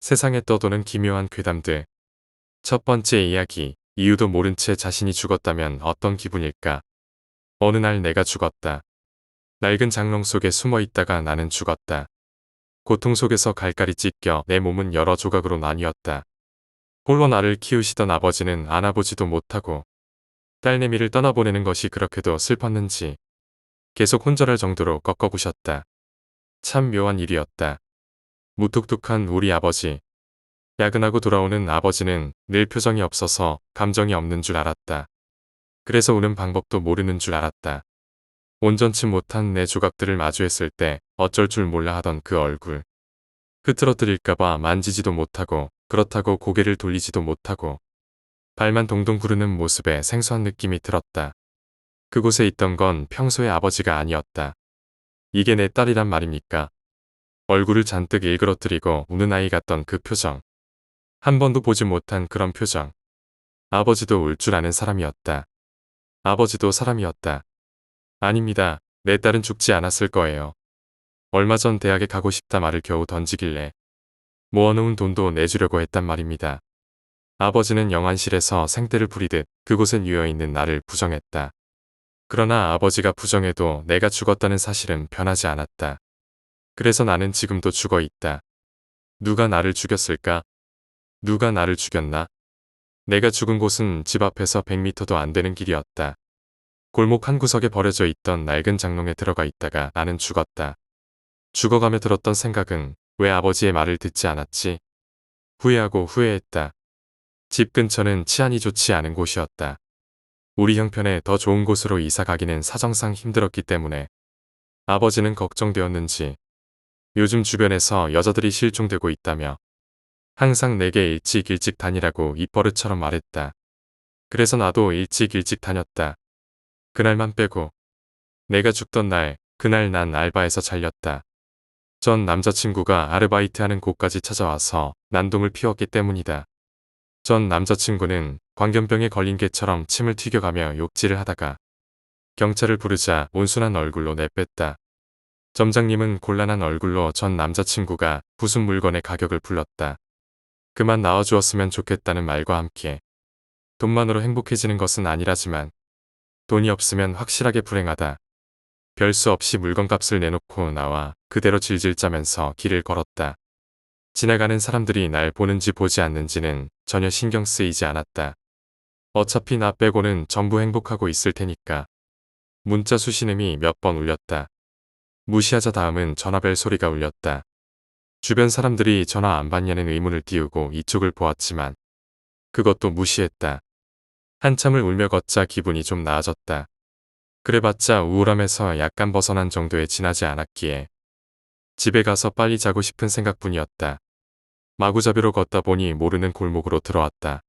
세상에 떠도는 기묘한 괴담들. 첫 번째 이야기. 이유도 모른 채 자신이 죽었다면 어떤 기분일까? 어느 날 내가 죽었다. 낡은 장롱 속에 숨어 있다가 나는 죽었다. 고통 속에서 갈갈이 찢겨 내 몸은 여러 조각으로 나뉘었다. 홀로 나를 키우시던 아버지는 안아보지도 못하고 딸내미를 떠나보내는 것이 그렇게도 슬펐는지 계속 혼절할 정도로 꺾어부셨다. 참 묘한 일이었다. 무뚝뚝한 우리 아버지. 야근하고 돌아오는 아버지는 늘 표정이 없어서 감정이 없는 줄 알았다. 그래서 우는 방법도 모르는 줄 알았다. 온전치 못한 내 조각들을 마주했을 때 어쩔 줄 몰라 하던 그 얼굴. 흐트러뜨릴까봐 만지지도 못하고 그렇다고 고개를 돌리지도 못하고 발만 동동 구르는 모습에 생소한 느낌이 들었다. 그곳에 있던 건 평소의 아버지가 아니었다. 이게 내 딸이란 말입니까? 얼굴을 잔뜩 일그러뜨리고 우는 아이 같던 그 표정. 한 번도 보지 못한 그런 표정. 아버지도 울 줄 아는 사람이었다. 아버지도 사람이었다. 아닙니다. 내 딸은 죽지 않았을 거예요. 얼마 전 대학에 가고 싶다 말을 겨우 던지길래 모아놓은 돈도 내주려고 했단 말입니다. 아버지는 영안실에서 생떼를 부리듯 그곳에 누워있는 나를 부정했다. 그러나 아버지가 부정해도 내가 죽었다는 사실은 변하지 않았다. 그래서 나는 지금도 죽어 있다. 누가 나를 죽였을까? 누가 나를 죽였나? 내가 죽은 곳은 집 앞에서 100m도 안 되는 길이었다. 골목 한 구석에 버려져 있던 낡은 장롱에 들어가 있다가 나는 죽었다. 죽어가며 들었던 생각은 왜 아버지의 말을 듣지 않았지? 후회하고 후회했다. 집 근처는 치안이 좋지 않은 곳이었다. 우리 형편에 더 좋은 곳으로 이사 가기는 사정상 힘들었기 때문에 아버지는 걱정되었는지 요즘 주변에서 여자들이 실종되고 있다며 항상 내게 일찍 다니라고 입버릇처럼 말했다. 그래서 나도 일찍 다녔다. 그날만 빼고. 내가 죽던 날, 그날 난 알바에서 잘렸다. 전 남자친구가 아르바이트하는 곳까지 찾아와서 난동을 피웠기 때문이다. 전 남자친구는 광견병에 걸린 개처럼 침을 튀겨가며 욕질을 하다가 경찰을 부르자 온순한 얼굴로 내뺐다. 점장님은 곤란한 얼굴로 전 남자친구가 부순 물건의 가격을 불렀다. 그만 나와주었으면 좋겠다는 말과 함께 돈만으로 행복해지는 것은 아니라지만 돈이 없으면 확실하게 불행하다. 별 수 없이 물건값을 내놓고 나와 그대로 질질 짜면서 길을 걸었다. 지나가는 사람들이 날 보는지 보지 않는지는 전혀 신경 쓰이지 않았다. 어차피 나 빼고는 전부 행복하고 있을 테니까. 문자 수신음이 몇 번 울렸다. 무시하자 다음은 전화벨 소리가 울렸다. 주변 사람들이 전화 안 받냐는 의문을 띄우고 이쪽을 보았지만 그것도 무시했다. 한참을 울며 걷자 기분이 좀 나아졌다. 그래봤자 우울함에서 약간 벗어난 정도에 지나지 않았기에 집에 가서 빨리 자고 싶은 생각뿐이었다. 마구잡이로 걷다 보니 모르는 골목으로 들어왔다.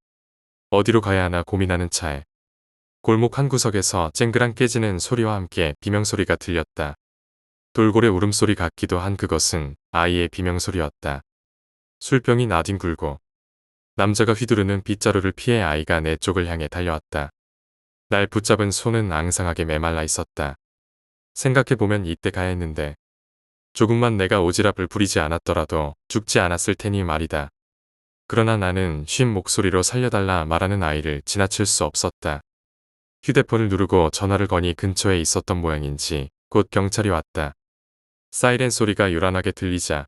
어디로 가야 하나 고민하는 차에 골목 한 구석에서 쨍그랑 깨지는 소리와 함께 비명소리가 들렸다. 돌고래 울음소리 같기도 한 그것은 아이의 비명소리였다. 술병이 나뒹굴고 남자가 휘두르는 빗자루를 피해 아이가 내 쪽을 향해 달려왔다. 날 붙잡은 손은 앙상하게 메말라 있었다. 생각해보면 이때 가야 했는데 조금만 내가 오지랖을 부리지 않았더라도 죽지 않았을 테니 말이다. 그러나 나는 쉰 목소리로 살려달라 말하는 아이를 지나칠 수 없었다. 휴대폰을 누르고 전화를 거니 근처에 있었던 모양인지 곧 경찰이 왔다. 사이렌 소리가 요란하게 들리자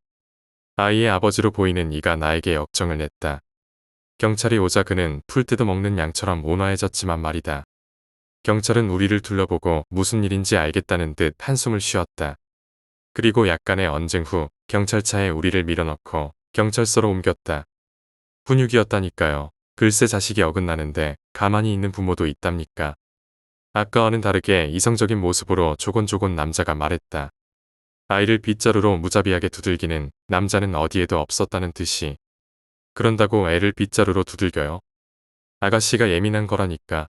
아이의 아버지로 보이는 이가 나에게 역정을 냈다. 경찰이 오자 그는 풀 뜯어먹는 양처럼 온화해졌지만 말이다. 경찰은 우리를 둘러보고 무슨 일인지 알겠다는 듯 한숨을 쉬었다. 그리고 약간의 언쟁 후 경찰차에 우리를 밀어넣고 경찰서로 옮겼다. 훈육이었다니까요. 글쎄 자식이 어긋나는데 가만히 있는 부모도 있답니까? 아까와는 다르게 이성적인 모습으로 조곤조곤 남자가 말했다. 아이를 빗자루로 무자비하게 두들기는 남자는 어디에도 없었다는 듯이. 그런다고 애를 빗자루로 두들겨요? 아가씨가 예민한 거라니까.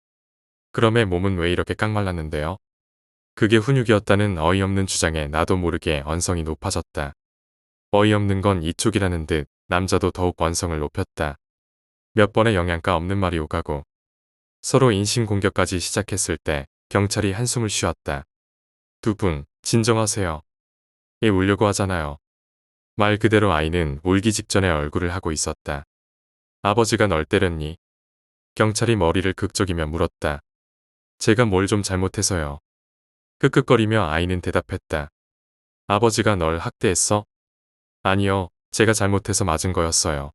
그럼의 몸은 왜 이렇게 깡말랐는데요? 그게 훈육이었다는 어이없는 주장에 나도 모르게 언성이 높아졌다. 어이없는 건 이쪽이라는 듯 남자도 더욱 언성을 높였다. 몇 번의 영양가 없는 말이 오가고 서로 인신공격까지 시작했을 때 경찰이 한숨을 쉬었다. 두 분 진정하세요. 애 울려고 하잖아요. 말 그대로 아이는 울기 직전에 얼굴을 하고 있었다. 아버지가 널 때렸니? 경찰이 머리를 극적이며 물었다. 제가 뭘 좀 잘못해서요. 끄끄거리며 아이는 대답했다. 아버지가 널 학대했어? 아니요, 제가 잘못해서 맞은 거였어요.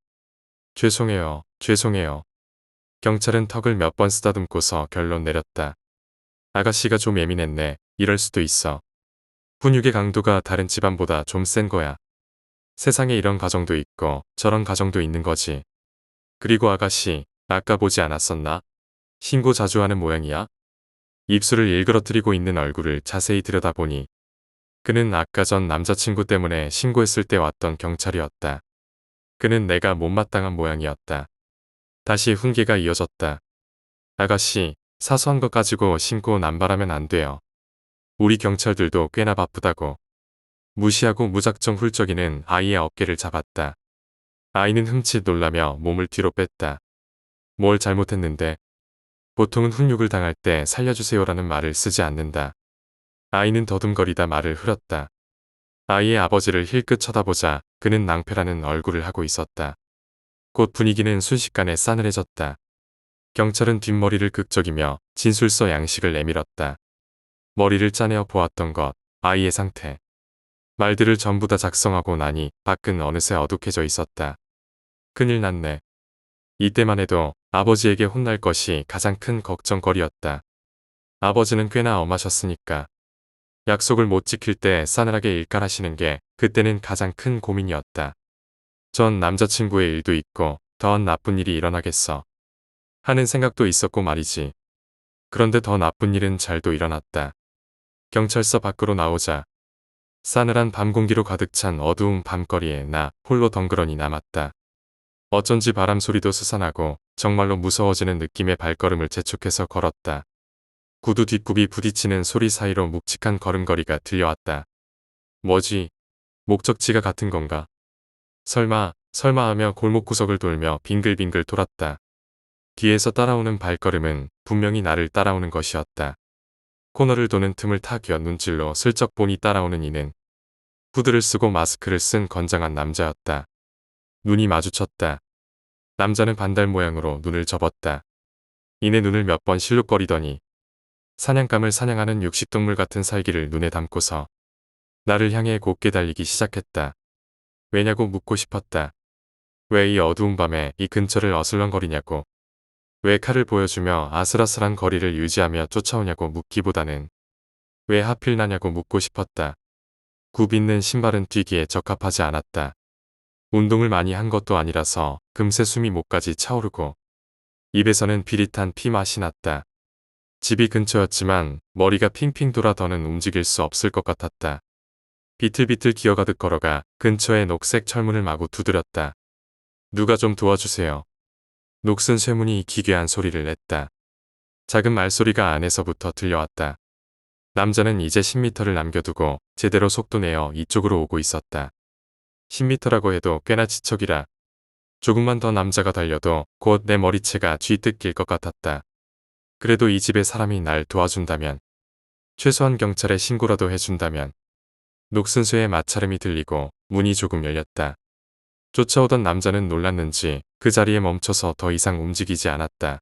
죄송해요, 죄송해요. 경찰은 턱을 몇 번 쓰다듬고서 결론 내렸다. 아가씨가 좀 예민했네. 이럴 수도 있어. 훈육의 강도가 다른 집안보다 좀 센 거야. 세상에 이런 가정도 있고 저런 가정도 있는 거지. 그리고 아가씨, 아까 보지 않았었나? 신고 자주 하는 모양이야? 입술을 일그러뜨리고 있는 얼굴을 자세히 들여다보니 그는 아까 전 남자친구 때문에 신고했을 때 왔던 경찰이었다. 그는 내가 못마땅한 모양이었다. 다시 훈계가 이어졌다. 아가씨, 사소한 것 가지고 신고 남발하면 안 돼요. 우리 경찰들도 꽤나 바쁘다고. 무시하고 무작정 훌쩍이는 아이의 어깨를 잡았다. 아이는 흠칫 놀라며 몸을 뒤로 뺐다. 뭘 잘못했는데? 보통은 훈육을 당할 때 살려주세요라는 말을 쓰지 않는다. 아이는 더듬거리다 말을 흐렸다. 아이의 아버지를 힐끗 쳐다보자 그는 낭패라는 얼굴을 하고 있었다. 곧 분위기는 순식간에 싸늘해졌다. 경찰은 뒷머리를 극적이며 진술서 양식을 내밀었다. 머리를 짜내어 보았던 것, 아이의 상태. 말들을 전부 다 작성하고 나니 밖은 어느새 어둑해져 있었다. 큰일 났네. 이때만 해도 아버지에게 혼날 것이 가장 큰 걱정거리였다. 아버지는 꽤나 엄하셨으니까. 약속을 못 지킬 때 싸늘하게 일갈하시는 게 그때는 가장 큰 고민이었다. 전 남자친구의 일도 있고 더한 나쁜 일이 일어나겠어 하는 생각도 있었고 말이지. 그런데 더 나쁜 일은 잘도 일어났다. 경찰서 밖으로 나오자 싸늘한 밤 공기로 가득 찬 어두운 밤거리에 나 홀로 덩그러니 남았다. 어쩐지 바람 소리도 스산하고 정말로 무서워지는 느낌의 발걸음을 재촉해서 걸었다. 구두 뒷굽이 부딪히는 소리 사이로 묵직한 걸음걸이가 들려왔다. 뭐지? 목적지가 같은 건가? 설마 하며 골목 구석을 돌며 빙글빙글 돌았다. 뒤에서 따라오는 발걸음은 분명히 나를 따라오는 것이었다. 코너를 도는 틈을 타 귀어 눈질로 슬쩍 보니 따라오는 이는 후드를 쓰고 마스크를 쓴 건장한 남자였다. 눈이 마주쳤다. 남자는 반달 모양으로 눈을 접었다. 이내 눈을 몇 번 실룩거리더니 사냥감을 사냥하는 육식동물 같은 살기를 눈에 담고서 나를 향해 곱게 달리기 시작했다. 왜냐고 묻고 싶었다. 왜 이 어두운 밤에 이 근처를 어슬렁거리냐고. 왜 칼을 보여주며 아슬아슬한 거리를 유지하며 쫓아오냐고 묻기보다는 왜 하필 나냐고 묻고 싶었다. 굽있는 신발은 뛰기에 적합하지 않았다. 운동을 많이 한 것도 아니라서 금세 숨이 목까지 차오르고 입에서는 비릿한 피 맛이 났다. 집이 근처였지만 머리가 핑핑 돌아 더는 움직일 수 없을 것 같았다. 비틀비틀 기어가듯 걸어가 근처의 녹색 철문을 마구 두드렸다. 누가 좀 도와주세요. 녹슨 쇠문이 기괴한 소리를 냈다. 작은 말소리가 안에서부터 들려왔다. 남자는 이제 10m를 남겨두고 제대로 속도 내어 이쪽으로 오고 있었다. 10m라고 해도 꽤나 지척이라. 조금만 더 남자가 달려도 곧 내 머리채가 쥐뜯길 것 같았다. 그래도 이 집에 사람이 날 도와준다면, 최소한 경찰에 신고라도 해준다면. 녹슨 쇠의 마찰음이 들리고 문이 조금 열렸다. 쫓아오던 남자는 놀랐는지 그 자리에 멈춰서 더 이상 움직이지 않았다.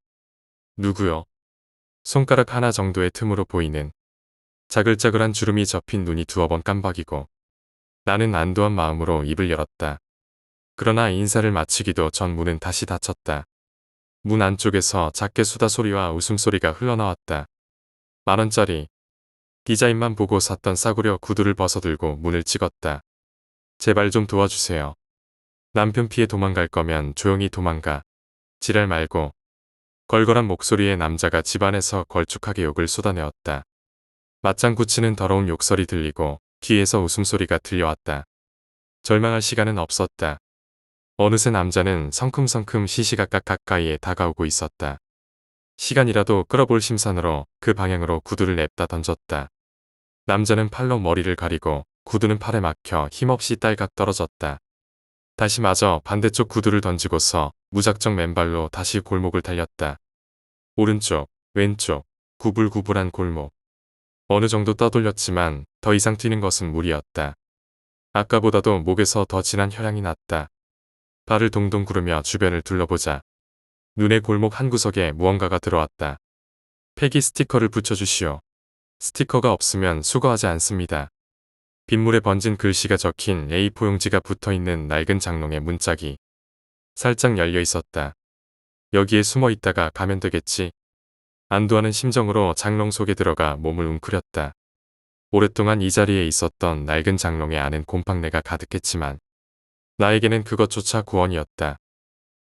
누구요? 손가락 하나 정도의 틈으로 보이는 자글자글한 주름이 접힌 눈이 두어 번 깜박이고 나는 안도한 마음으로 입을 열었다. 그러나 인사를 마치기도 전 문은 다시 닫혔다. 문 안쪽에서 작게 수다 소리와 웃음소리가 흘러나왔다. 10,000원짜리. 디자인만 보고 샀던 싸구려 구두를 벗어들고 문을 찍었다. 제발 좀 도와주세요. 남편 피해 도망갈 거면 조용히 도망가. 지랄 말고. 걸걸한 목소리의 남자가 집안에서 걸쭉하게 욕을 쏟아내었다. 맞장 구치는 더러운 욕설이 들리고 뒤에서 웃음소리가 들려왔다. 절망할 시간은 없었다. 어느새 남자는 성큼성큼 시시각각 가까이에 다가오고 있었다. 시간이라도 끌어볼 심산으로 그 방향으로 구두를 냅다 던졌다. 남자는 팔로 머리를 가리고 구두는 팔에 막혀 힘없이 딸각 떨어졌다. 다시 마저 반대쪽 구두를 던지고서 무작정 맨발로 다시 골목을 달렸다. 오른쪽, 왼쪽, 구불구불한 골목. 어느 정도 떠돌렸지만 더 이상 뛰는 것은 무리였다. 아까보다도 목에서 더 진한 혈향이 났다. 발을 동동 구르며 주변을 둘러보자 눈에 골목 한 구석에 무언가가 들어왔다. 폐기 스티커를 붙여주시오. 스티커가 없으면 수거하지 않습니다. 빗물에 번진 글씨가 적힌 A4 용지가 붙어있는 낡은 장롱의 문짝이 살짝 열려 있었다. 여기에 숨어 있다가 가면 되겠지. 안도하는 심정으로 장롱 속에 들어가 몸을 웅크렸다. 오랫동안 이 자리에 있었던 낡은 장롱에 안은 곰팡내가 가득했지만 나에게는 그것조차 구원이었다.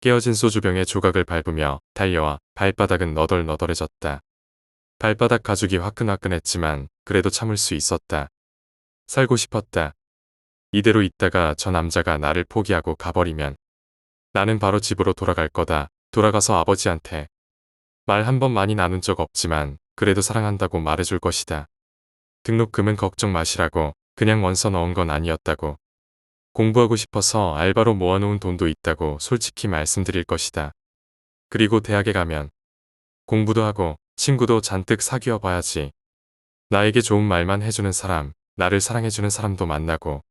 깨어진 소주병의 조각을 밟으며 달려와 발바닥은 너덜너덜해졌다. 발바닥 가죽이 화끈화끈했지만 그래도 참을 수 있었다. 살고 싶었다. 이대로 있다가 저 남자가 나를 포기하고 가버리면 나는 바로 집으로 돌아갈 거다. 돌아가서 아버지한테 말 한 번 많이 나눈 적 없지만 그래도 사랑한다고 말해줄 것이다. 등록금은 걱정 마시라고 그냥 원서 넣은 건 아니었다고. 공부하고 싶어서 알바로 모아놓은 돈도 있다고 솔직히 말씀드릴 것이다. 그리고 대학에 가면 공부도 하고 친구도 잔뜩 사귀어 봐야지. 나에게 좋은 말만 해주는 사람, 나를 사랑해주는 사람도 만나고.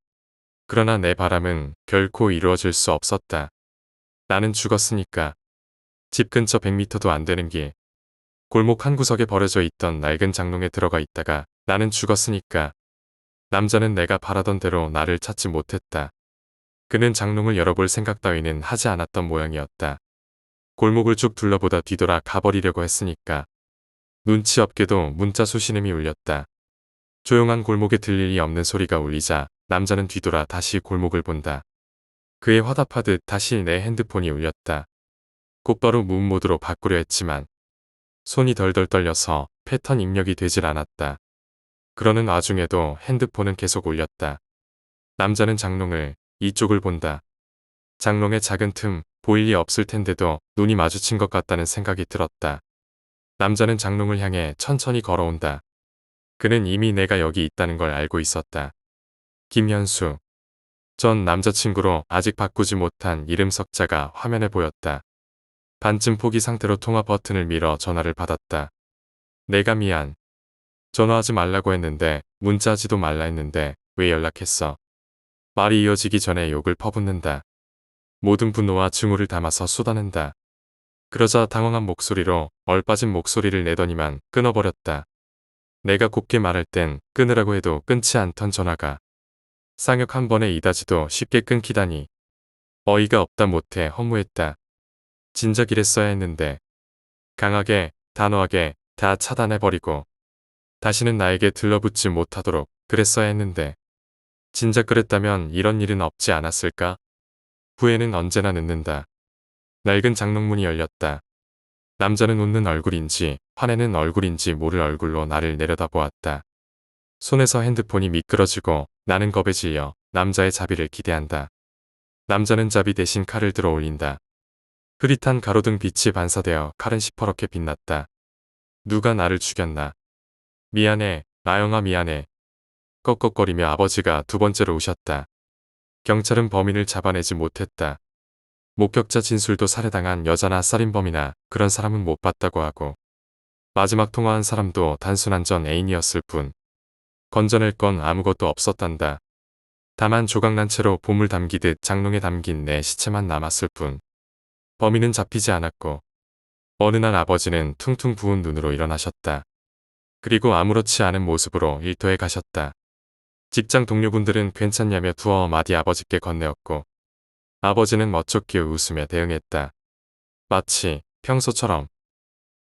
그러나 내 바람은 결코 이루어질 수 없었다. 나는 죽었으니까. 집 근처 100m도 안 되는 길. 골목 한 구석에 버려져 있던 낡은 장롱에 들어가 있다가 나는 죽었으니까. 남자는 내가 바라던 대로 나를 찾지 못했다. 그는 장롱을 열어볼 생각 따위는 하지 않았던 모양이었다. 골목을 쭉 둘러보다 뒤돌아 가버리려고 했으니까. 눈치 없게도 문자 수신음이 울렸다. 조용한 골목에 들릴 리 없는 소리가 울리자 남자는 뒤돌아 다시 골목을 본다. 그에 화답하듯 다시 내 핸드폰이 울렸다. 곧바로 무음모드로 바꾸려 했지만 손이 덜덜 떨려서 패턴 입력이 되질 않았다. 그러는 와중에도 핸드폰은 계속 울렸다. 남자는 장롱을, 이쪽을 본다. 장롱의 작은 틈, 보일 리 없을 텐데도 눈이 마주친 것 같다는 생각이 들었다. 남자는 장롱을 향해 천천히 걸어온다. 그는 이미 내가 여기 있다는 걸 알고 있었다. 김현수. 전 남자친구로 아직 바꾸지 못한 이름 석자가 화면에 보였다. 반쯤 포기 상태로 통화 버튼을 밀어 전화를 받았다. 내가 미안. 전화하지 말라고 했는데 문자하지도 말라 했는데 왜 연락했어? 말이 이어지기 전에 욕을 퍼붓는다. 모든 분노와 증오를 담아서 쏟아낸다. 그러자 당황한 목소리로 얼빠진 목소리를 내더니만 끊어버렸다. 내가 곱게 말할 땐 끊으라고 해도 끊지 않던 전화가 쌍욕 한 번에 이다지도 쉽게 끊기다니. 어이가 없다 못해 허무했다. 진작 이랬어야 했는데. 강하게, 단호하게 다 차단해버리고 다시는 나에게 들러붙지 못하도록 그랬어야 했는데. 진작 그랬다면 이런 일은 없지 않았을까? 후회는 언제나 늦는다. 낡은 장롱문이 열렸다. 남자는 웃는 얼굴인지 화내는 얼굴인지 모를 얼굴로 나를 내려다보았다. 손에서 핸드폰이 미끄러지고 나는 겁에 질려 남자의 자비를 기대한다. 남자는 자비 대신 칼을 들어 올린다. 흐릿한 가로등 빛이 반사되어 칼은 시퍼렇게 빛났다. 누가 나를 죽였나? 미안해, 나영아 미안해. 꺽꺽거리며 아버지가 두 번째로 우셨다. 경찰은 범인을 잡아내지 못했다. 목격자 진술도 살해당한 여자나 살인범이나 그런 사람은 못 봤다고 하고 마지막 통화한 사람도 단순한 전 애인이었을 뿐 건져낼 건 아무것도 없었단다. 다만 조각난 채로 보물 담기듯 장롱에 담긴 내 시체만 남았을 뿐 범인은 잡히지 않았고 어느 날 아버지는 퉁퉁 부은 눈으로 일어나셨다. 그리고 아무렇지 않은 모습으로 일터에 가셨다. 직장 동료분들은 괜찮냐며 두어 마디 아버지께 건네었고 아버지는 멋쩍게 웃으며 대응했다. 마치 평소처럼.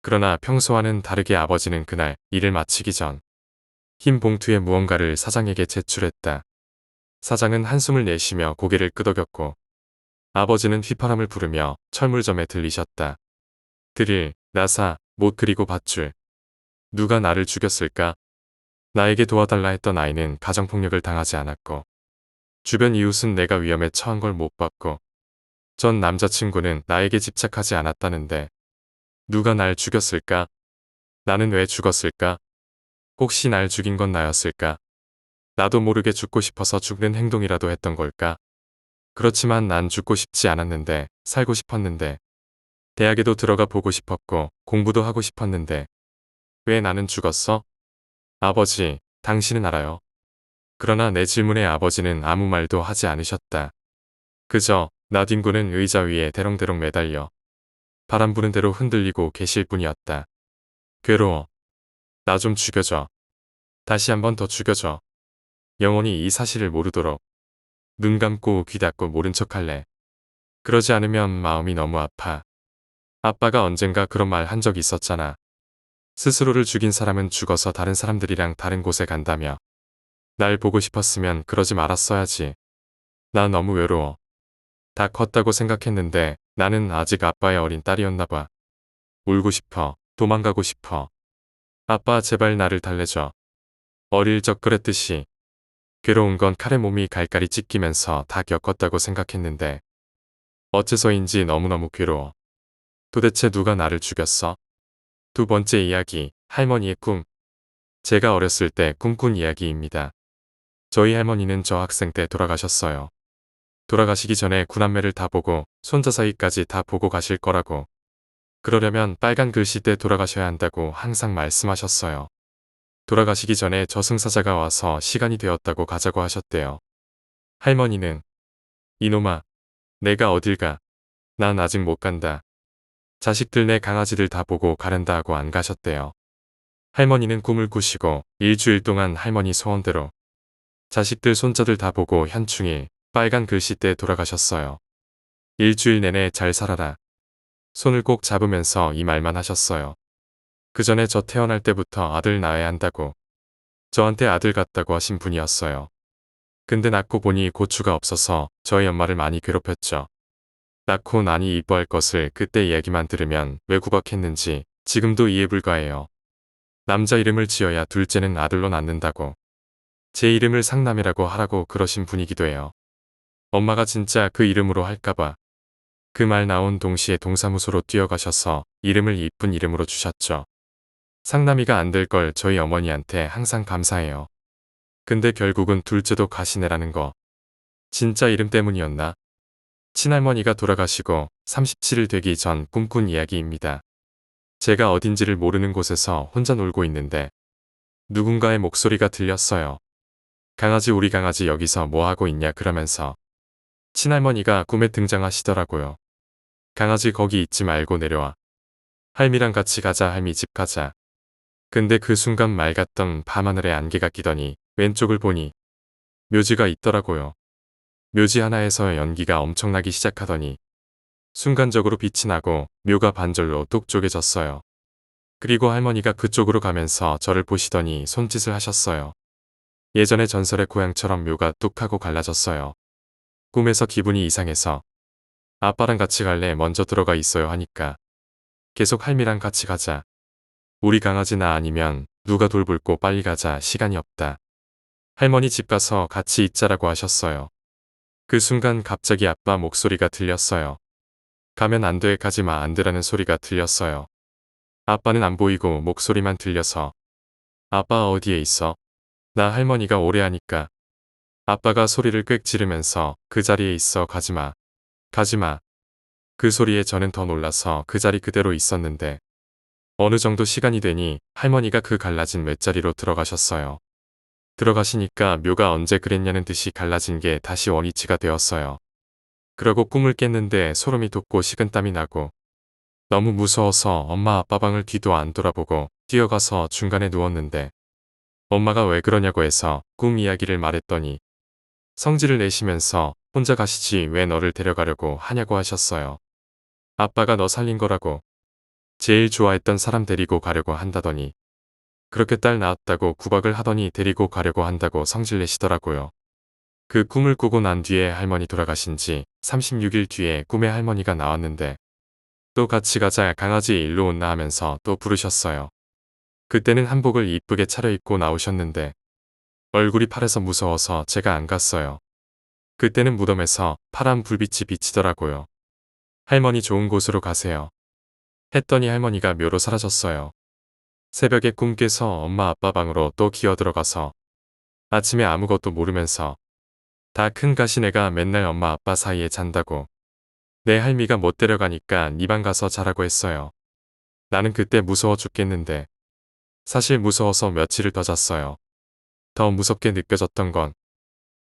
그러나 평소와는 다르게 아버지는 그날 일을 마치기 전 흰 봉투에 무언가를 사장에게 제출했다. 사장은 한숨을 내쉬며 고개를 끄덕였고 아버지는 휘파람을 부르며 철물점에 들리셨다. 드릴, 나사, 못 그리고 밧줄. 누가 나를 죽였을까? 나에게 도와달라 했던 아이는 가정폭력을 당하지 않았고 주변 이웃은 내가 위험에 처한 걸 못 봤고 전 남자친구는 나에게 집착하지 않았다는데 누가 날 죽였을까? 나는 왜 죽었을까? 혹시 날 죽인 건 나였을까? 나도 모르게 죽고 싶어서 죽는 행동이라도 했던 걸까? 그렇지만 난 죽고 싶지 않았는데 살고 싶었는데 대학에도 들어가 보고 싶었고 공부도 하고 싶었는데 왜 나는 죽었어? 아버지, 당신은 알아요. 그러나 내 질문에 아버지는 아무 말도 하지 않으셨다. 그저 나뒹구는 의자 위에 대롱대롱 매달려 바람 부는 대로 흔들리고 계실 뿐이었다. 괴로워. 나 좀 죽여줘. 다시 한 번 더 죽여줘. 영원히 이 사실을 모르도록. 눈 감고 귀 닫고 모른 척할래. 그러지 않으면 마음이 너무 아파. 아빠가 언젠가 그런 말 한 적이 있었잖아. 스스로를 죽인 사람은 죽어서 다른 사람들이랑 다른 곳에 간다며. 날 보고 싶었으면 그러지 말았어야지. 나 너무 외로워. 다 컸다고 생각했는데 나는 아직 아빠의 어린 딸이었나 봐. 울고 싶어. 도망가고 싶어. 아빠 제발 나를 달래줘. 어릴 적 그랬듯이. 괴로운 건 칼에 몸이 갈갈이 찢기면서 다 겪었다고 생각했는데 어째서인지 너무너무 괴로워. 도대체 누가 나를 죽였어? 두 번째 이야기, 할머니의 꿈. 제가 어렸을 때 꿈꾼 이야기입니다. 저희 할머니는 저 학생 때 돌아가셨어요. 돌아가시기 전에 구남매를 다 보고 손자 사이까지 다 보고 가실 거라고. 그러려면 빨간 글씨 때 돌아가셔야 한다고 항상 말씀하셨어요. 돌아가시기 전에 저승사자가 와서 시간이 되었다고 가자고 하셨대요. 할머니는 이놈아, 내가 어딜 가. 난 아직 못 간다. 자식들 내 강아지들 다 보고 가련다 하고 안 가셨대요. 할머니는 꿈을 꾸시고 일주일 동안 할머니 소원대로 자식들 손자들 다 보고 현충일 빨간 글씨 때 돌아가셨어요. 일주일 내내 잘 살아라. 손을 꼭 잡으면서 이 말만 하셨어요. 그 전에 저 태어날 때부터 아들 낳아야 한다고. 저한테 아들 같다고 하신 분이었어요. 근데 낳고 보니 고추가 없어서 저희 엄마를 많이 괴롭혔죠. 낳고 나니 이뻐할 것을 그때 이야기만 들으면 왜 구박했는지 지금도 이해 불가해요. 남자 이름을 지어야 둘째는 아들로 낳는다고. 제 이름을 상남이라고 하라고 그러신 분이기도 해요. 엄마가 진짜 그 이름으로 할까봐. 그 말 나온 동시에 동사무소로 뛰어가셔서 이름을 이쁜 이름으로 주셨죠. 상남이가 안 될 걸 저희 어머니한테 항상 감사해요. 근데 결국은 둘째도 가시네라는 거. 진짜 이름 때문이었나? 친할머니가 돌아가시고 37일 되기 전 꿈꾼 이야기입니다. 제가 어딘지를 모르는 곳에서 혼자 놀고 있는데 누군가의 목소리가 들렸어요. 강아지 우리 강아지 여기서 뭐하고 있냐 그러면서 친할머니가 꿈에 등장하시더라고요. 강아지 거기 있지 말고 내려와. 할미랑 같이 가자 할미 집 가자. 근데 그 순간 맑았던 밤하늘에 안개가 끼더니 왼쪽을 보니 묘지가 있더라고요. 묘지 하나에서 연기가 엄청나기 시작하더니 순간적으로 빛이 나고 묘가 반절로 뚝 쪼개졌어요. 그리고 할머니가 그쪽으로 가면서 저를 보시더니 손짓을 하셨어요. 예전의 전설의 고향처럼 묘가 뚝 하고 갈라졌어요. 꿈에서 기분이 이상해서 아빠랑 같이 갈래 먼저 들어가 있어요 하니까 계속 할미랑 같이 가자. 우리 강아지 나 아니면 누가 돌볼고 빨리 가자 시간이 없다. 할머니 집 가서 같이 있자라고 하셨어요. 그 순간 갑자기 아빠 목소리가 들렸어요. 가면 안 돼 가지마 안 되라는 소리가 들렸어요. 아빠는 안 보이고 목소리만 들려서 아빠 어디에 있어? 나 할머니가 오래 하니까. 아빠가 소리를 꽥 지르면서 그 자리에 있어 가지마. 가지마. 그 소리에 저는 더 놀라서 그 자리 그대로 있었는데 어느 정도 시간이 되니 할머니가 그 갈라진 맷자리로 들어가셨어요. 들어가시니까 묘가 언제 그랬냐는 듯이 갈라진 게 다시 원위치가 되었어요. 그러고 꿈을 깼는데 소름이 돋고 식은땀이 나고 너무 무서워서 엄마 아빠 방을 뒤도 안 돌아보고 뛰어가서 중간에 누웠는데 엄마가 왜 그러냐고 해서 꿈 이야기를 말했더니 성질을 내시면서 혼자 가시지 왜 너를 데려가려고 하냐고 하셨어요. 아빠가 너 살린 거라고. 제일 좋아했던 사람 데리고 가려고 한다더니 그렇게 딸 낳았다고 구박을 하더니 데리고 가려고 한다고 성질 내시더라고요. 그 꿈을 꾸고 난 뒤에 할머니 돌아가신 지 36일 뒤에 꿈에 할머니가 나왔는데 또 같이 가자 강아지 일로 온나 하면서 또 부르셨어요. 그때는 한복을 이쁘게 차려입고 나오셨는데 얼굴이 파래서 무서워서 제가 안 갔어요. 그때는 무덤에서 파란 불빛이 비치더라고요. 할머니 좋은 곳으로 가세요. 했더니 할머니가 묘로 사라졌어요. 새벽에 꿈 깨서 엄마 아빠 방으로 또 기어들어가서 아침에 아무것도 모르면서 다 큰 가시네가 맨날 엄마 아빠 사이에 잔다고 내 할미가 못 데려가니까 네 방 가서 자라고 했어요. 나는 그때 무서워 죽겠는데 사실 무서워서 며칠을 더 잤어요. 더 무섭게 느껴졌던 건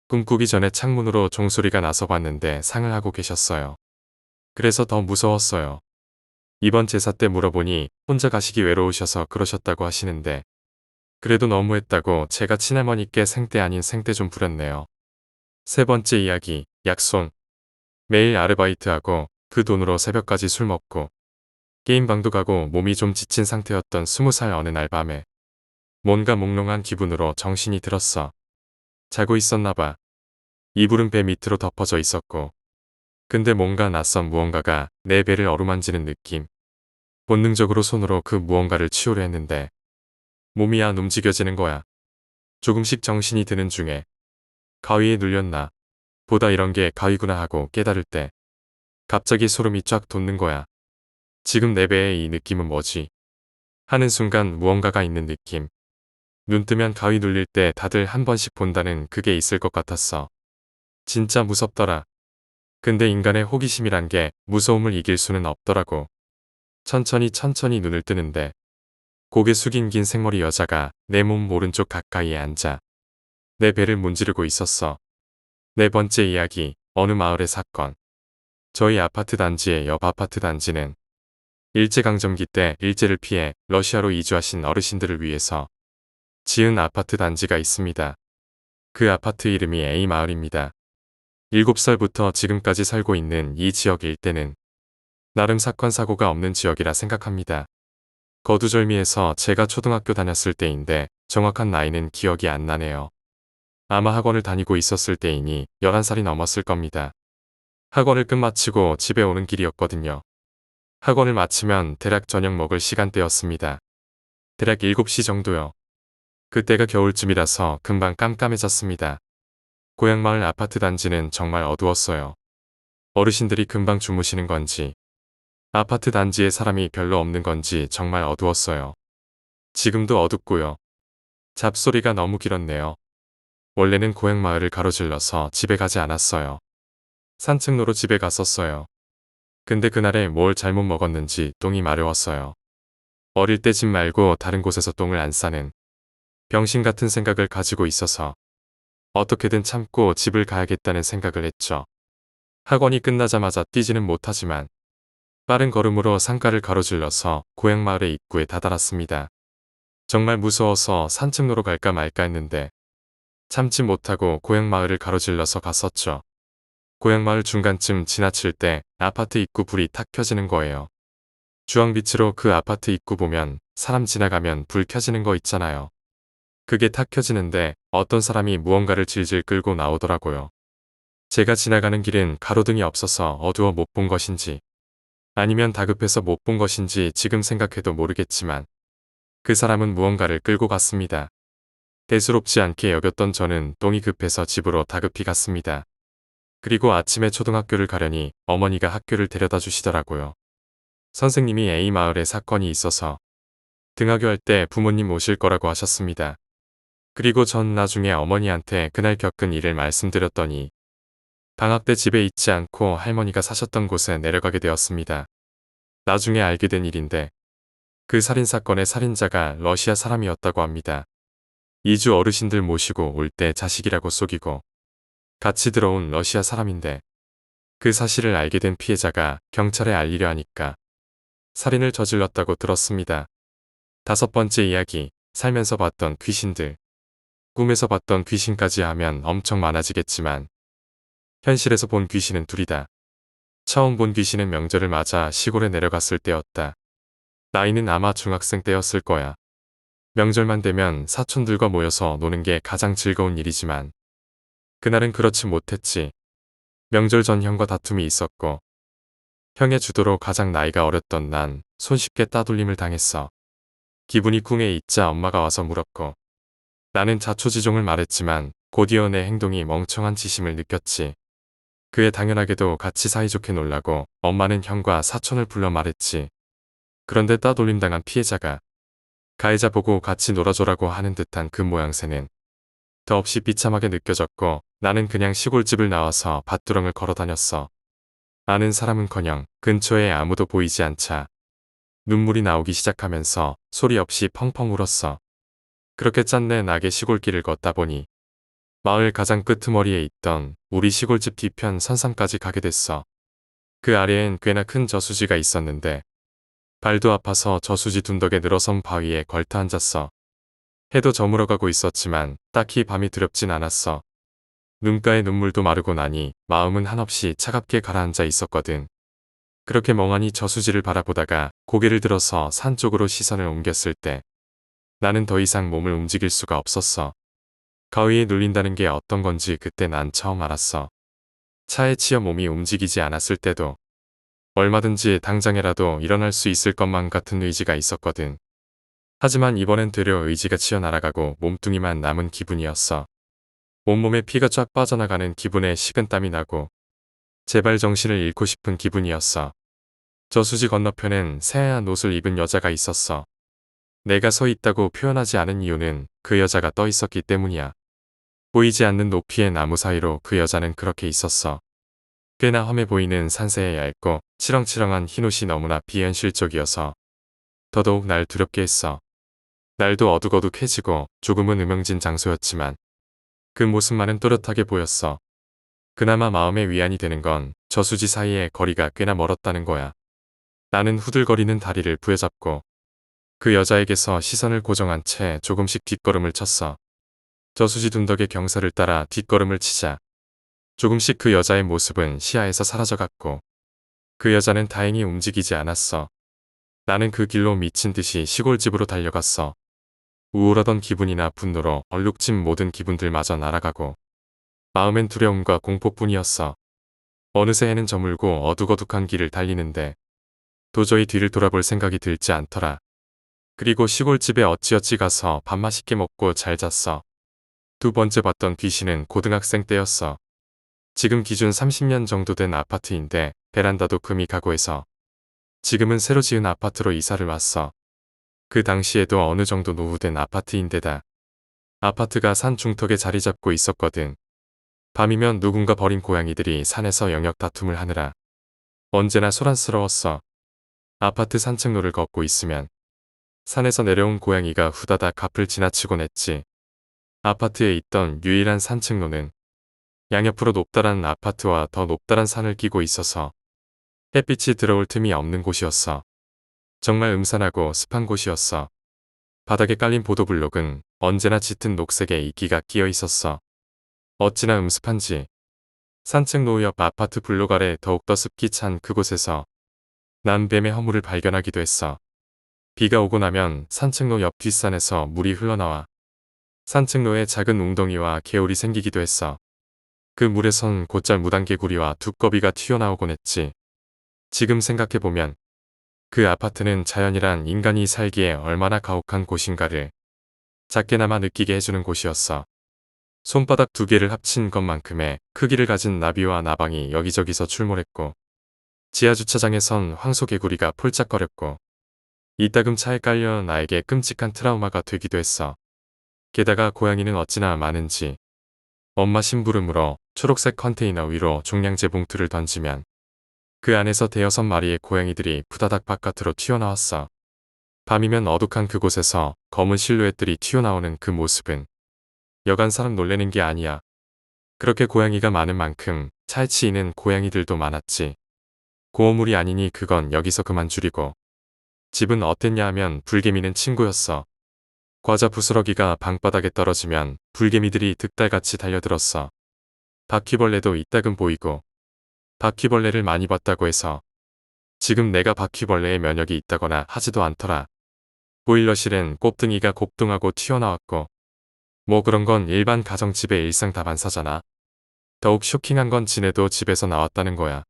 꿈꾸기 전에 창문으로 종소리가 나서 봤는데 상을 하고 계셨어요. 그래서 더 무서웠어요. 이번 제사 때 물어보니 혼자 가시기 외로우셔서 그러셨다고 하시는데 그래도 너무했다고 제가 친할머니께 생떼 아닌 생떼 좀 부렸네요. 세 번째 이야기, 약손. 매일 아르바이트하고 그 돈으로 새벽까지 술 먹고 게임방도 가고 몸이 좀 지친 상태였던 20살 어느 날 밤에 뭔가 몽롱한 기분으로 정신이 들었어. 자고 있었나 봐. 이불은 배 밑으로 덮어져 있었고 근데 뭔가 낯선 무언가가 내 배를 어루만지는 느낌. 본능적으로 손으로 그 무언가를 치우려 했는데 몸이 안 움직여지는 거야. 조금씩 정신이 드는 중에 가위에 눌렸나 보다 이런 게 가위구나 하고 깨달을 때 갑자기 소름이 쫙 돋는 거야. 지금 내 배의 이 느낌은 뭐지? 하는 순간 무언가가 있는 느낌. 눈 뜨면 가위 눌릴 때 다들 한 번씩 본다는 그게 있을 것 같았어. 진짜 무섭더라. 근데 인간의 호기심이란 게 무서움을 이길 수는 없더라고. 천천히 눈을 뜨는데 고개 숙인 긴 생머리 여자가 내 몸 오른쪽 가까이에 앉아 내 배를 문지르고 있었어. 네 번째 이야기, 어느 마을의 사건. 저희 아파트 단지의 옆 아파트 단지는 일제강점기 때 일제를 피해 러시아로 이주하신 어르신들을 위해서 지은 아파트 단지가 있습니다. 그 아파트 이름이 A마을입니다. 7살부터 지금까지 살고 있는 이 지역 일대는 나름 사건 사고가 없는 지역이라 생각합니다. 거두절미해서 제가 초등학교 다녔을 때인데 정확한 나이는 기억이 안 나네요. 아마 학원을 다니고 있었을 때이니 11살이 넘었을 겁니다. 학원을 끝마치고 집에 오는 길이었거든요. 학원을 마치면 대략 저녁 먹을 시간대였습니다. 대략 7시 정도요. 그때가 겨울쯤이라서 금방 깜깜해졌습니다. 고향마을 아파트 단지는 정말 어두웠어요. 어르신들이 금방 주무시는 건지 아파트 단지에 사람이 별로 없는 건지 정말 어두웠어요. 지금도 어둡고요. 잡소리가 너무 길었네요. 원래는 고향마을을 가로질러서 집에 가지 않았어요. 산책로로 집에 갔었어요. 근데 그날에 뭘 잘못 먹었는지 똥이 마려웠어요. 어릴 때 집 말고 다른 곳에서 똥을 안 싸는 병신 같은 생각을 가지고 있어서 어떻게든 참고 집을 가야겠다는 생각을 했죠. 학원이 끝나자마자 뛰지는 못하지만 빠른 걸음으로 상가를 가로질러서 고향마을의 입구에 다다랐습니다. 정말 무서워서 산책로로 갈까 말까 했는데 참지 못하고 고향마을을 가로질러서 갔었죠. 고향마을 중간쯤 지나칠 때 아파트 입구 불이 탁 켜지는 거예요. 주황빛으로 그 아파트 입구 보면 사람 지나가면 불 켜지는 거 있잖아요. 그게 탁 켜지는데 어떤 사람이 무언가를 질질 끌고 나오더라고요. 제가 지나가는 길은 가로등이 없어서 어두워 못 본 것인지 아니면 다급해서 못 본 것인지 지금 생각해도 모르겠지만 그 사람은 무언가를 끌고 갔습니다. 대수롭지 않게 여겼던 저는 똥이 급해서 집으로 다급히 갔습니다. 그리고 아침에 초등학교를 가려니 어머니가 학교를 데려다 주시더라고요. 선생님이 A마을에 사건이 있어서 등하교할 때 부모님 오실 거라고 하셨습니다. 그리고 전 나중에 어머니한테 그날 겪은 일을 말씀드렸더니 방학 때 집에 있지 않고 할머니가 사셨던 곳에 내려가게 되었습니다. 나중에 알게 된 일인데 그 살인사건의 살인자가 러시아 사람이었다고 합니다. 이주 어르신들 모시고 올 때 자식이라고 속이고 같이 들어온 러시아 사람인데 그 사실을 알게 된 피해자가 경찰에 알리려 하니까 살인을 저질렀다고 들었습니다. 다섯 번째 이야기, 살면서 봤던 귀신들. 꿈에서 봤던 귀신까지 하면 엄청 많아지겠지만 현실에서 본 귀신은 둘이다. 처음 본 귀신은 명절을 맞아 시골에 내려갔을 때였다. 나이는 아마 중학생 때였을 거야. 명절만 되면 사촌들과 모여서 노는 게 가장 즐거운 일이지만 그날은 그렇지 못했지. 명절 전 형과 다툼이 있었고 형의 주도로 가장 나이가 어렸던 난 손쉽게 따돌림을 당했어. 기분이 쿵해 있자 엄마가 와서 물었고 나는 자초지종을 말했지만 곧이어 내 행동이 멍청한 짓임을 느꼈지. 그에 당연하게도 같이 사이좋게 놀라고 엄마는 형과 사촌을 불러 말했지. 그런데 따돌림 당한 피해자가 가해자 보고 같이 놀아줘라고 하는 듯한 그 모양새는 더없이 비참하게 느껴졌고 나는 그냥 시골집을 나와서 밭두렁을 걸어 다녔어. 아는 사람은커녕 근처에 아무도 보이지 않자 눈물이 나오기 시작하면서 소리 없이 펑펑 울었어. 그렇게 짠내 나게 시골길을 걷다 보니 마을 가장 끄트머리에 있던 우리 시골집 뒤편 선상까지 가게 됐어. 그 아래엔 꽤나 큰 저수지가 있었는데 발도 아파서 저수지 둔덕에 늘어선 바위에 걸터 앉았어. 해도 저물어가고 있었지만 딱히 밤이 두렵진 않았어. 눈가에 눈물도 마르고 나니 마음은 한없이 차갑게 가라앉아 있었거든. 그렇게 멍하니 저수지를 바라보다가 고개를 들어서 산 쪽으로 시선을 옮겼을 때 나는 더 이상 몸을 움직일 수가 없었어. 가위에 눌린다는 게 어떤 건지 그때 난 처음 알았어. 차에 치여 몸이 움직이지 않았을 때도 얼마든지 당장이라도 일어날 수 있을 것만 같은 의지가 있었거든. 하지만 이번엔 되려 의지가 치여 날아가고 몸뚱이만 남은 기분이었어. 온몸에 피가 쫙 빠져나가는 기분에 식은땀이 나고 제발 정신을 잃고 싶은 기분이었어. 저수지 건너편엔 새하얀 옷을 입은 여자가 있었어. 내가 서 있다고 표현하지 않은 이유는 그 여자가 떠 있었기 때문이야. 보이지 않는 높이의 나무 사이로 그 여자는 그렇게 있었어. 꽤나 험해 보이는 산새의 얇고 치렁치렁한 흰옷이 너무나 비현실적이어서 더더욱 날 두렵게 했어. 날도 어둑어둑해지고 조금은 음영진 장소였지만 그 모습만은 또렷하게 보였어. 그나마 마음의 위안이 되는 건 저수지 사이의 거리가 꽤나 멀었다는 거야. 나는 후들거리는 다리를 부여잡고 그 여자에게서 시선을 고정한 채 조금씩 뒷걸음을 쳤어. 저수지 둔덕의 경사를 따라 뒷걸음을 치자 조금씩 그 여자의 모습은 시야에서 사라져갔고 그 여자는 다행히 움직이지 않았어. 나는 그 길로 미친 듯이 시골집으로 달려갔어. 우울하던 기분이나 분노로 얼룩진 모든 기분들마저 날아가고 마음엔 두려움과 공포뿐이었어. 어느새 해는 저물고 어둑어둑한 길을 달리는데 도저히 뒤를 돌아볼 생각이 들지 않더라. 그리고 시골집에 어찌어찌 가서 밥 맛있게 먹고 잘 잤어. 두 번째 봤던 귀신은 고등학생 때였어. 지금 기준 30년 정도 된 아파트인데 베란다도 금이 가고해서 지금은 새로 지은 아파트로 이사를 왔어. 그 당시에도 어느 정도 노후된 아파트인데다 아파트가 산 중턱에 자리 잡고 있었거든. 밤이면 누군가 버린 고양이들이 산에서 영역 다툼을 하느라 언제나 소란스러웠어. 아파트 산책로를 걷고 있으면 산에서 내려온 고양이가 후다닥 앞을 지나치곤 했지. 아파트에 있던 유일한 산책로는 양옆으로 높다란 아파트와 더 높다란 산을 끼고 있어서 햇빛이 들어올 틈이 없는 곳이었어. 정말 음산하고 습한 곳이었어. 바닥에 깔린 보도블록은 언제나 짙은 녹색에 이끼가 끼어 있었어. 어찌나 음습한지. 산책로 옆 아파트 블록 아래 더욱더 습기 찬 그곳에서 난 뱀의 허물을 발견하기도 했어. 비가 오고 나면 산책로 옆 뒷산에서 물이 흘러나와 산책로에 작은 웅덩이와 개울이 생기기도 했어. 그 물에선 곧잘 무단개구리와 두꺼비가 튀어나오곤 했지. 지금 생각해보면 그 아파트는 자연이란 인간이 살기에 얼마나 가혹한 곳인가를 작게나마 느끼게 해주는 곳이었어. 손바닥 두 개를 합친 것만큼의 크기를 가진 나비와 나방이 여기저기서 출몰했고 지하주차장에선 황소개구리가 폴짝거렸고 이따금 차에 깔려 나에게 끔찍한 트라우마가 되기도 했어. 게다가 고양이는 어찌나 많은지 엄마 심부름으로 초록색 컨테이너 위로 종량제 봉투를 던지면 그 안에서 대여섯 마리의 고양이들이 부다닥 바깥으로 튀어나왔어. 밤이면 어둑한 그곳에서 검은 실루엣들이 튀어나오는 그 모습은 여간 사람 놀래는 게 아니야. 그렇게 고양이가 많은 만큼 차에 치이는 고양이들도 많았지. 고어물이 아니니 그건 여기서 그만 줄이고 집은 어땠냐 하면 불개미는 친구였어. 과자 부스러기가 방바닥에 떨어지면 불개미들이 득달같이 달려들었어. 바퀴벌레도 이따금 보이고 바퀴벌레를 많이 봤다고 해서 지금 내가 바퀴벌레의 면역이 있다거나 하지도 않더라. 보일러실엔 꼽등이가 곱등하고 튀어나왔고 뭐 그런 건 일반 가정집의 일상 다반사잖아. 더욱 쇼킹한 건 지네도 집에서 나왔다는 거야.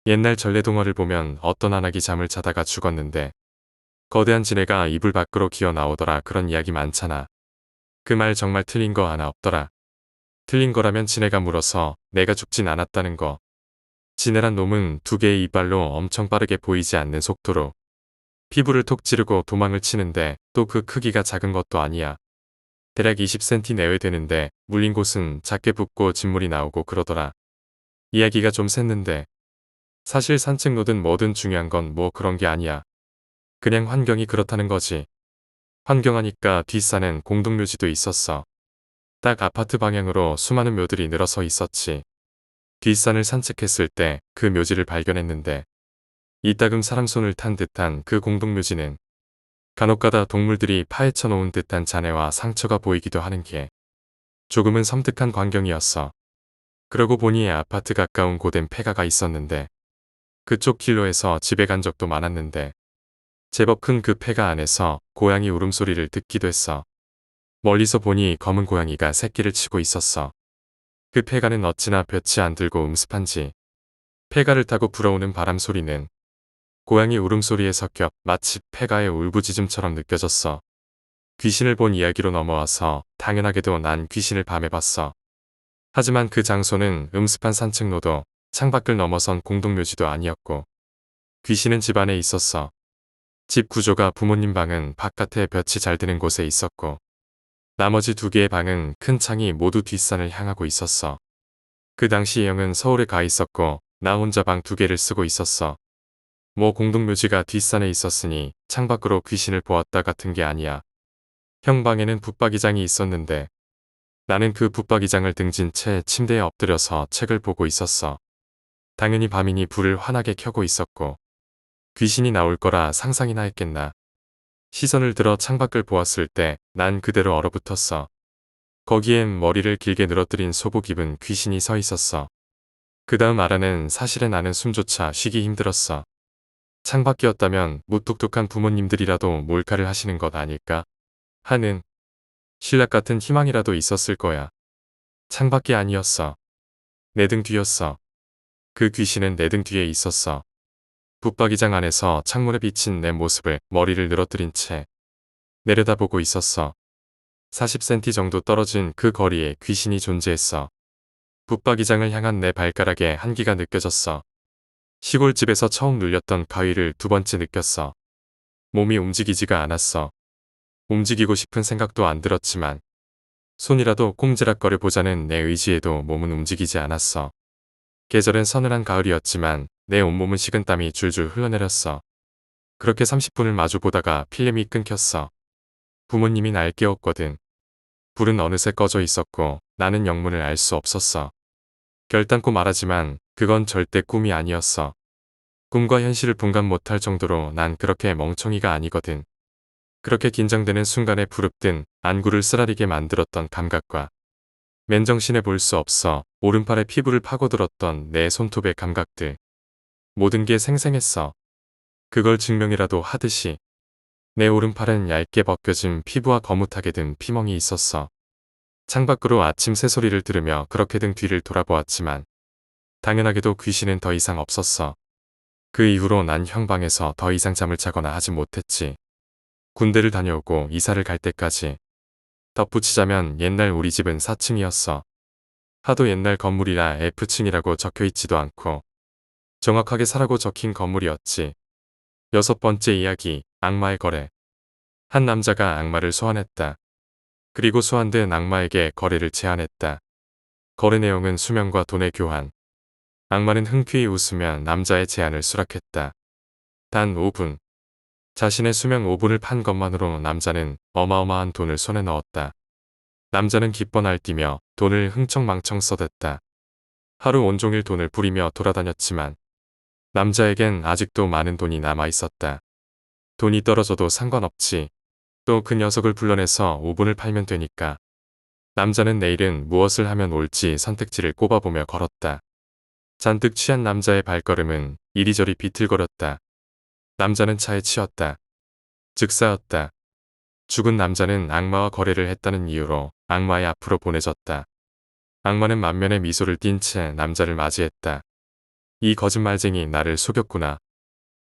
옛날 전래동화를 보면 어떤 아낙이 잠을 자다가 죽었는데 거대한 지네가 이불 밖으로 기어 나오더라 그런 이야기 많잖아. 그 말 정말 틀린 거 하나 없더라. 틀린 거라면 지네가 물어서 내가 죽진 않았다는 거. 지네란 놈은 두 개의 이빨로 엄청 빠르게 보이지 않는 속도로 피부를 톡 찌르고 도망을 치는데 또 그 크기가 작은 것도 아니야. 대략 20cm 내외 되는데 물린 곳은 작게 붓고 진물이 나오고 그러더라. 이야기가 좀 샜는데 사실 산책로든 뭐든 중요한 건 뭐 그런 게 아니야. 그냥 환경이 그렇다는 거지. 환경하니까 뒷산엔 공동묘지도 있었어. 딱 아파트 방향으로 수많은 묘들이 늘어서 있었지. 뒷산을 산책했을 때 그 묘지를 발견했는데 이따금 사람 손을 탄 듯한 그 공동묘지는 간혹가다 동물들이 파헤쳐 놓은 듯한 잔해와 상처가 보이기도 하는 게 조금은 섬뜩한 광경이었어. 그러고 보니 아파트 가까운 곳엔 폐가가 있었는데 그쪽 길로에서 집에 간 적도 많았는데 제법 큰 그 폐가 안에서 고양이 울음소리를 듣기도 했어. 멀리서 보니 검은 고양이가 새끼를 치고 있었어. 그 폐가는 어찌나 볕이 안 들고 음습한지 폐가를 타고 불어오는 바람 소리는 고양이 울음소리에 섞여 마치 폐가의 울부짖음처럼 느껴졌어. 귀신을 본 이야기로 넘어와서 당연하게도 난 귀신을 밤에 봤어. 하지만 그 장소는 음습한 산책로도 창밖을 넘어선 공동묘지도 아니었고 귀신은 집 안에 있었어. 집 구조가 부모님 방은 바깥에 볕이 잘 드는 곳에 있었고 나머지 두 개의 방은 큰 창이 모두 뒷산을 향하고 있었어. 그 당시 형은 서울에 가 있었고 나 혼자 방 두 개를 쓰고 있었어. 뭐 공동묘지가 뒷산에 있었으니 창밖으로 귀신을 보았다 같은 게 아니야. 형 방에는 붙박이장이 있었는데 나는 그 붙박이장을 등진 채 침대에 엎드려서 책을 보고 있었어. 당연히 밤이니 불을 환하게 켜고 있었고 귀신이 나올 거라 상상이나 했겠나. 시선을 들어 창밖을 보았을 때 난 그대로 얼어붙었어. 거기엔 머리를 길게 늘어뜨린 소복 입은 귀신이 서 있었어. 그 다음 알아낸 사실에 나는 숨조차 쉬기 힘들었어. 창밖이었다면 무뚝뚝한 부모님들이라도 몰카를 하시는 것 아닐까 하는 신락 같은 희망이라도 있었을 거야. 창밖이 아니었어. 내 등 뒤였어. 그 귀신은 내 등 뒤에 있었어. 붙박이장 안에서 창문에 비친 내 모습을 머리를 늘어뜨린 채 내려다보고 있었어. 40cm 정도 떨어진 그 거리에 귀신이 존재했어. 붙박이장을 향한 내 발가락에 한기가 느껴졌어. 시골집에서 처음 눌렸던 가위를 두 번째 느꼈어. 몸이 움직이지가 않았어. 움직이고 싶은 생각도 안 들었지만 손이라도 꼼지락거려 보자는 내 의지에도 몸은 움직이지 않았어. 계절은 서늘한 가을이었지만 내 온몸은 식은땀이 줄줄 흘러내렸어. 그렇게 30분을 마주 보다가 필름이 끊겼어. 부모님이 날 깨웠거든. 불은 어느새 꺼져 있었고 나는 영문을 알 수 없었어. 결단코 말하지만 그건 절대 꿈이 아니었어. 꿈과 현실을 분간 못할 정도로 난 그렇게 멍청이가 아니거든. 그렇게 긴장되는 순간에 부릅뜬 안구를 쓰라리게 만들었던 감각과 맨정신에 볼 수 없어 오른팔에 피부를 파고들었던 내 손톱의 감각들. 모든 게 생생했어. 그걸 증명이라도 하듯이 내 오른팔엔 얇게 벗겨진 피부와 거뭇하게 든 피멍이 있었어. 창밖으로 아침 새소리를 들으며 그렇게 등 뒤를 돌아보았지만 당연하게도 귀신은 더 이상 없었어. 그 이후로 난 형 방에서 더 이상 잠을 자거나 하지 못했지. 군대를 다녀오고 이사를 갈 때까지. 덧붙이자면 옛날 우리 집은 4층이었어. 하도 옛날 건물이라 F층이라고 적혀있지도 않고 정확하게 사라고 적힌 건물이었지. 6번째 이야기, 악마의 거래. 한 남자가 악마를 소환했다. 그리고 소환된 악마에게 거래를 제안했다. 거래 내용은 수명과 돈의 교환. 악마는 흔쾌히 웃으며 남자의 제안을 수락했다. 단 5분. 자신의 수명 5분을 판 것만으로 남자는 어마어마한 돈을 손에 넣었다. 남자는 기뻐 날뛰며 돈을 흥청망청 써댔다. 하루 온종일 돈을 부리며 돌아다녔지만 남자에겐 아직도 많은 돈이 남아있었다. 돈이 떨어져도 상관없지. 또 그 녀석을 불러내서 5분을 팔면 되니까. 남자는 내일은 무엇을 하면 옳지 선택지를 꼽아보며 걸었다. 잔뜩 취한 남자의 발걸음은 이리저리 비틀거렸다. 남자는 차에 치였다. 즉사였다. 죽은 남자는 악마와 거래를 했다는 이유로 악마의 앞으로 보내졌다. 악마는 만면에 미소를 띤 채 남자를 맞이했다. 이 거짓말쟁이 나를 속였구나.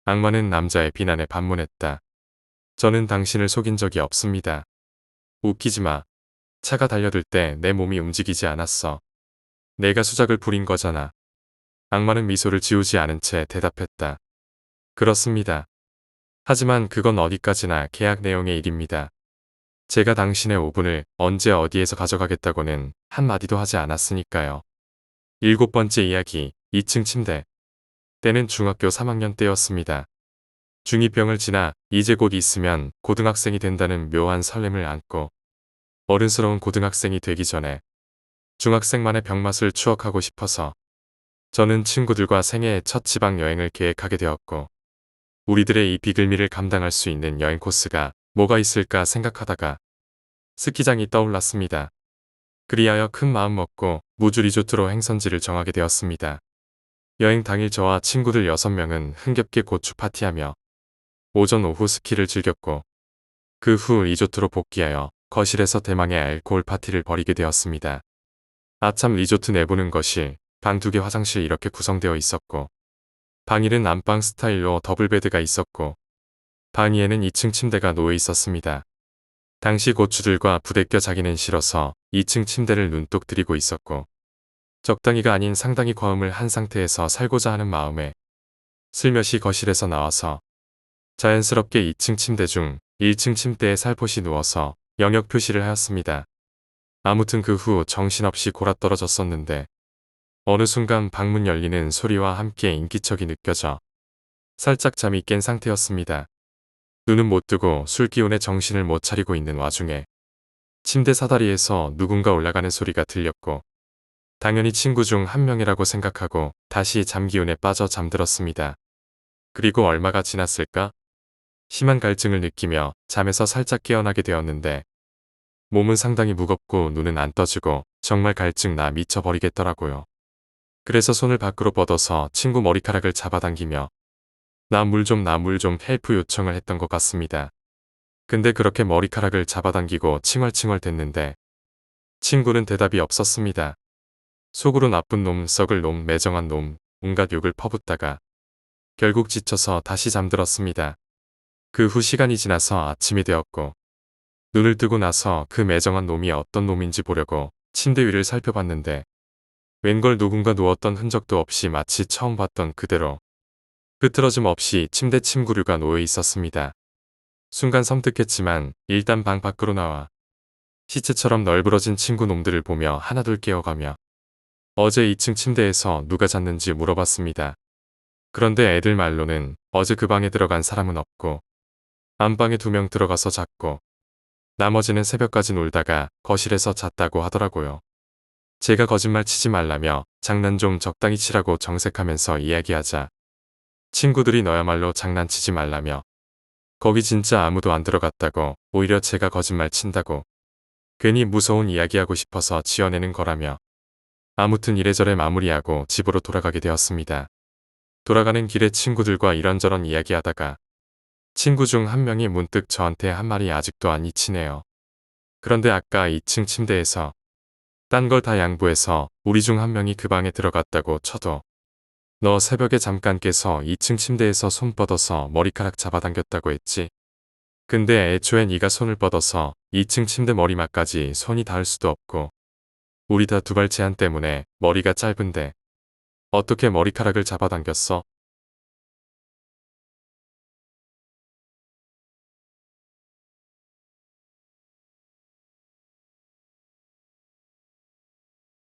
악마는 남자의 비난에 반문했다. 저는 당신을 속인 적이 없습니다. 웃기지 마. 차가 달려들 때 내 몸이 움직이지 않았어. 내가 수작을 부린 거잖아. 악마는 미소를 지우지 않은 채 대답했다. 그렇습니다. 하지만 그건 어디까지나 계약 내용의 일입니다. 제가 당신의 5분을 언제 어디에서 가져가겠다고는 한마디도 하지 않았으니까요. 7번째 이야기, 2층 침대. 때는 중학교 3학년 때였습니다. 중2병을 지나 이제 곧 있으면 고등학생이 된다는 묘한 설렘을 안고 어른스러운 고등학생이 되기 전에 중학생만의 병맛을 추억하고 싶어서 저는 친구들과 생애 첫 지방 여행을 계획하게 되었고 우리들의 이 비글미를 감당할 수 있는 여행 코스가 뭐가 있을까 생각하다가 스키장이 떠올랐습니다. 그리하여 큰 마음 먹고 무주 리조트로 행선지를 정하게 되었습니다. 여행 당일 저와 친구들 6명은 흥겹게 고추 파티하며 오전 오후 스키를 즐겼고 그 후 리조트로 복귀하여 거실에서 대망의 알코올 파티를 벌이게 되었습니다. 아참 리조트 내부는 거실, 방 2개 화장실 이렇게 구성되어 있었고 방 1은 안방 스타일로 더블베드가 있었고 방 2에는 2층 침대가 놓여 있었습니다. 당시 고추들과 부대껴 자기는 싫어서 2층 침대를 눈독 들이고 있었고 적당히가 아닌 상당히 과음을 한 상태에서 살고자 하는 마음에 슬며시 거실에서 나와서 자연스럽게 2층 침대 중 1층 침대에 살포시 누워서 영역 표시를 하였습니다. 아무튼 그 후 정신없이 골아떨어졌었는데 어느 순간 방문 열리는 소리와 함께 인기척이 느껴져 살짝 잠이 깬 상태였습니다. 눈은 못 뜨고 술 기운에 정신을 못 차리고 있는 와중에 침대 사다리에서 누군가 올라가는 소리가 들렸고 당연히 친구 중 한 명이라고 생각하고 다시 잠기운에 빠져 잠들었습니다. 그리고 얼마가 지났을까? 심한 갈증을 느끼며 잠에서 살짝 깨어나게 되었는데 몸은 상당히 무겁고 눈은 안 떠지고 정말 갈증 나 미쳐버리겠더라고요. 그래서 손을 밖으로 뻗어서 친구 머리카락을 잡아당기며 나 물 좀 헬프 요청을 했던 것 같습니다. 근데 그렇게 머리카락을 잡아당기고 칭얼칭얼 댔는데 친구는 대답이 없었습니다. 속으로 나쁜 놈, 썩을 놈, 매정한 놈, 온갖 욕을 퍼붓다가 결국 지쳐서 다시 잠들었습니다. 그 후 시간이 지나서 아침이 되었고 눈을 뜨고 나서 그 매정한 놈이 어떤 놈인지 보려고 침대 위를 살펴봤는데 웬걸 누군가 누웠던 흔적도 없이 마치 처음 봤던 그대로 흐트러짐 없이 침대 침구류가 놓여 있었습니다. 순간 섬뜩했지만 일단 방 밖으로 나와 시체처럼 널브러진 친구 놈들을 보며 하나둘 깨어가며 어제 2층 침대에서 누가 잤는지 물어봤습니다. 그런데 애들 말로는 어제 그 방에 들어간 사람은 없고 안방에 2명 들어가서 잤고 나머지는 새벽까지 놀다가 거실에서 잤다고 하더라고요. 제가 거짓말 치지 말라며 장난 좀 적당히 치라고 정색하면서 이야기하자 친구들이 너야말로 장난치지 말라며 거기 진짜 아무도 안 들어갔다고 오히려 제가 거짓말 친다고 괜히 무서운 이야기하고 싶어서 지어내는 거라며 아무튼 이래저래 마무리하고 집으로 돌아가게 되었습니다. 돌아가는 길에 친구들과 이런저런 이야기하다가 친구 중 한 명이 문득 저한테 한 말이 아직도 안 잊히네요. 그런데 아까 2층 침대에서 딴 걸 다 양보해서 우리 중 한 명이 그 방에 들어갔다고 쳐도 너 새벽에 잠깐 깨서 2층 침대에서 손 뻗어서 머리카락 잡아당겼다고 했지. 근데 애초에 네가 손을 뻗어서 2층 침대 머리맡까지 손이 닿을 수도 없고 우리 다 두발 제한 때문에 머리가 짧은데 어떻게 머리카락을 잡아당겼어?